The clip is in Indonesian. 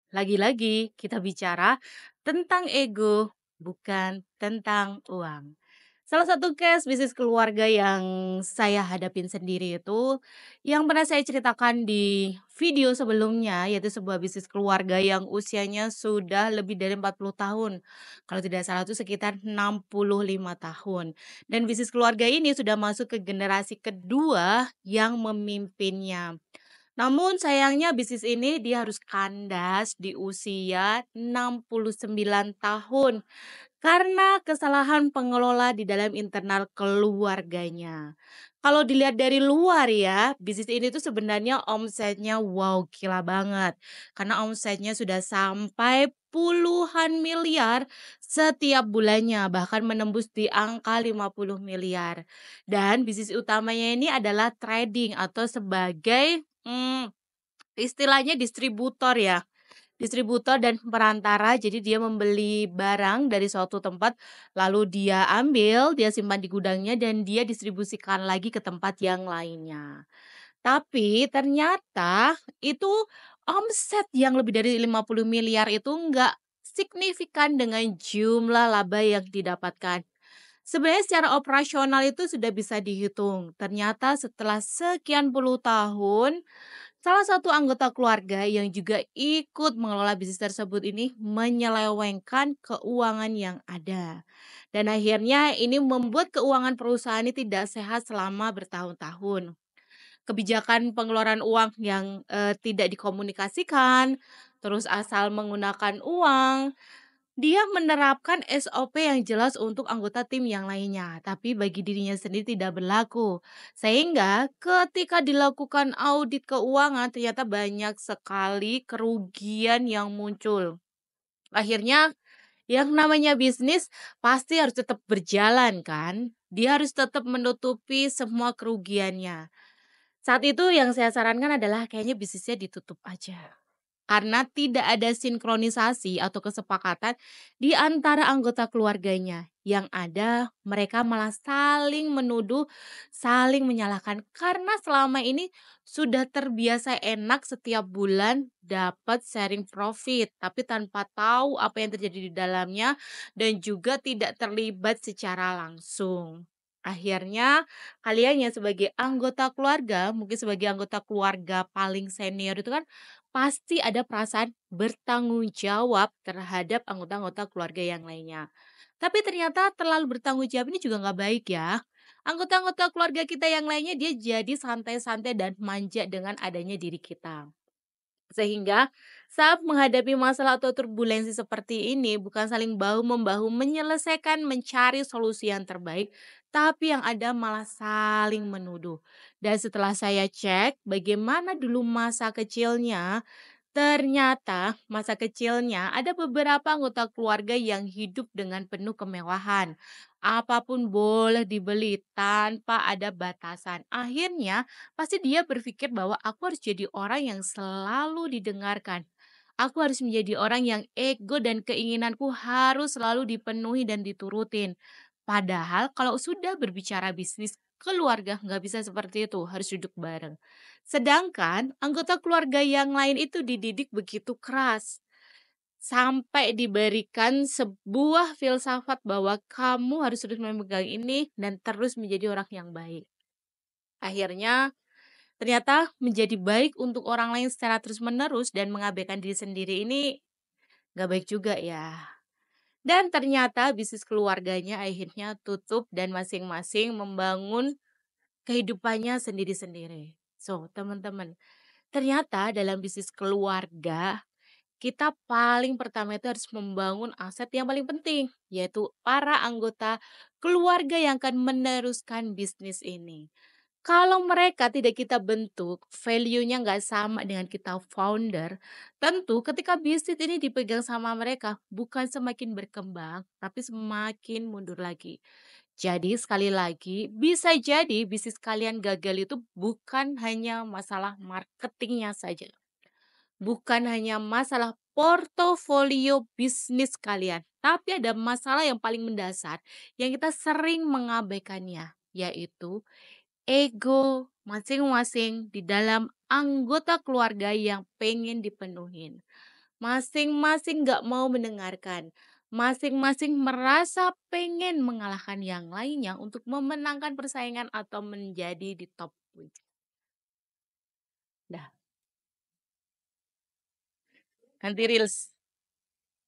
Lagi-lagi kita bicara tentang ego, bukan tentang uang. Salah satu case bisnis keluarga yang saya hadapin sendiri itu, yang pernah saya ceritakan di video sebelumnya, yaitu sebuah bisnis keluarga yang usianya sudah lebih dari 40 tahun. Kalau tidak salah itu sekitar 65 tahun. Dan bisnis keluarga ini sudah masuk ke generasi kedua yang memimpinnya. Namun sayangnya bisnis ini dia harus kandas di usia 69 tahun karena kesalahan pengelola di dalam internal keluarganya. Kalau dilihat dari luar ya, bisnis ini tuh sebenarnya omsetnya wow gila banget. Karena omsetnya sudah sampai puluhan miliar setiap bulannya, bahkan menembus di angka 50 miliar. Dan bisnis utamanya ini adalah trading atau sebagai istilahnya distributor ya. Distributor dan perantara, jadi dia membeli barang dari suatu tempat, lalu dia ambil, dia simpan di gudangnya dan dia distribusikan lagi ke tempat yang lainnya. Tapi ternyata itu omset yang lebih dari 50 miliar itu nggak signifikan dengan jumlah laba yang didapatkan. Sebenarnya secara operasional itu sudah bisa dihitung. Ternyata setelah sekian puluh tahun, salah satu anggota keluarga yang juga ikut mengelola bisnis tersebut ini menyelewengkan keuangan yang ada. Dan akhirnya ini membuat keuangan perusahaan ini tidak sehat selama bertahun-tahun. Kebijakan pengeluaran uang yang tidak dikomunikasikan, terus asal menggunakan uang, dia menerapkan SOP yang jelas untuk anggota tim yang lainnya, tapi bagi dirinya sendiri tidak berlaku. Sehingga ketika dilakukan audit keuangan ternyata banyak sekali kerugian yang muncul. Akhirnya yang namanya bisnis pasti harus tetap berjalan kan? Dia harus tetap menutupi semua kerugiannya. Saat itu yang saya sarankan adalah kayaknya bisnisnya ditutup aja. Karena tidak ada sinkronisasi atau kesepakatan di antara anggota keluarganya. Yang ada mereka malah saling menuduh, saling menyalahkan. Karena selama ini sudah terbiasa enak setiap bulan dapat sharing profit, tapi tanpa tahu apa yang terjadi di dalamnya dan juga tidak terlibat secara langsung. Akhirnya kalian yang sebagai anggota keluarga, mungkin sebagai anggota keluarga paling senior itu kan pasti ada perasaan bertanggung jawab terhadap anggota-anggota keluarga yang lainnya. Tapi ternyata terlalu bertanggung jawab ini juga nggak baik ya. Anggota-anggota keluarga kita yang lainnya dia jadi santai-santai dan manja dengan adanya diri kita. Sehingga saat menghadapi masalah atau turbulensi seperti ini bukan saling bahu-membahu menyelesaikan mencari solusi yang terbaik, tapi yang ada malah saling menuduh. Dan setelah saya cek bagaimana dulu masa kecilnya, ternyata masa kecilnya ada beberapa anggota keluarga yang hidup dengan penuh kemewahan. Apapun boleh dibeli tanpa ada batasan. Akhirnya pasti dia berpikir bahwa aku harus jadi orang yang selalu didengarkan. Aku harus menjadi orang yang ego dan keinginanku harus selalu dipenuhi dan diturutin. Padahal kalau sudah berbicara bisnis keluarga nggak bisa seperti itu, harus duduk bareng. Sedangkan anggota keluarga yang lain itu dididik begitu keras. Sampai diberikan sebuah filsafat bahwa kamu harus terus memegang ini dan terus menjadi orang yang baik. Akhirnya ternyata menjadi baik untuk orang lain secara terus-menerus dan mengabaikan diri sendiri ini gak baik juga ya. Dan ternyata bisnis keluarganya akhirnya tutup dan masing-masing membangun kehidupannya sendiri-sendiri. So, teman-teman, ternyata dalam bisnis keluarga, kita paling pertama itu harus membangun aset yang paling penting, yaitu para anggota keluarga yang akan meneruskan bisnis ini. Kalau mereka tidak kita bentuk, value-nya nggak sama dengan kita founder, tentu ketika bisnis ini dipegang sama mereka, bukan semakin berkembang, tapi semakin mundur lagi. Jadi sekali lagi, bisa jadi bisnis kalian gagal itu bukan hanya masalah marketingnya saja. Bukan hanya masalah portofolio bisnis kalian, tapi ada masalah yang paling mendasar yang kita sering mengabaikannya, yaitu ego masing-masing di dalam anggota keluarga yang pengen dipenuhin. Masing-masing nggak mau mendengarkan. Masing-masing merasa pengen mengalahkan yang lainnya untuk memenangkan persaingan atau menjadi di top puncak. Dah, ganti reels.